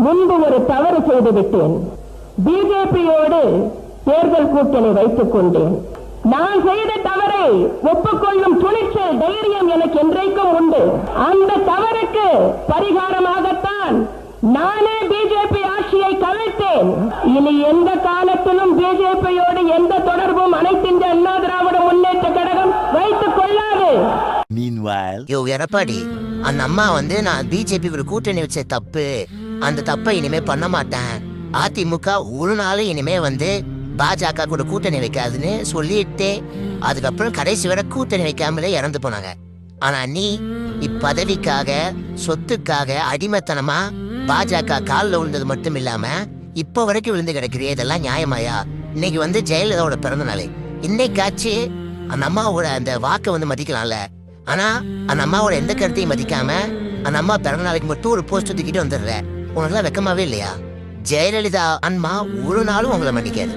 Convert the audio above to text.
முன்பு ஒரு தவறு செய்து விட்டேன். பிஜேபியோடு தேர்தல் கூட்டணி வைத்துக் கொண்டேன். நான் செய்த தவறை ஒப்புக்கொள்ளும் துணிச்சல், தைரியம் எனக்கு என்றைக்கும் உண்டு. அந்த தவறுக்கு பரிகாரமாகத்தான் நானே பிஜேபி ஆட்சியை கவிழ்த்தேன். இனி எந்த காலத்திலும் பிஜேபியோடு எந்த தொடர்பும் அனைத்து இந்திய அண்ணா திராவிட முன்னேற்ற கழகம் வைத்துக் கொள்ளாது. எடப்பாடி, அந்த அம்மா நான் பிஜேபி ஒரு கூட்டணி வச்ச தப்பு, அந்த தப்பை இனிமே பண்ண மாட்டேன். அதிமுக ஒரு நாள் இனிமே பாஜக கூட கூட்டணி வைக்காதுன்னு சொல்லிட்டு அதுக்கப்புறம் கடைசி வரை கூட்டணி வைக்காமலே இறந்து போனாங்க. ஆனா நீ இப்பதவிக்காக, சொத்துக்காக அடிமைத்தனமா பாஜக காலில் விழுந்தது மட்டும் இல்லாம இப்ப வரைக்கும் விழுந்து கிடக்குறிய, இதெல்லாம் நியாயமாயா? இன்னைக்கு ஜெயலலிதாவோட பிறந்த நாள். இன்னைக்காச்சு அந்த அம்மாவோட அந்த வாக்கை மதிக்கலாம்ல. ஆனா அந்த அம்மாவோட எந்த கருத்தையும் மதிக்காம அந்த அம்மா பிறந்த நாளைக்கு மட்டும் ஒரு போஸ்ட் தூக்கிட்டு வந்துடுற. உனக்குலாம் வெக்கமாவே இல்லையா? ஜெயலலிதா அம்மா ஒரு நாளும் உங்களை மன்னிக்காது.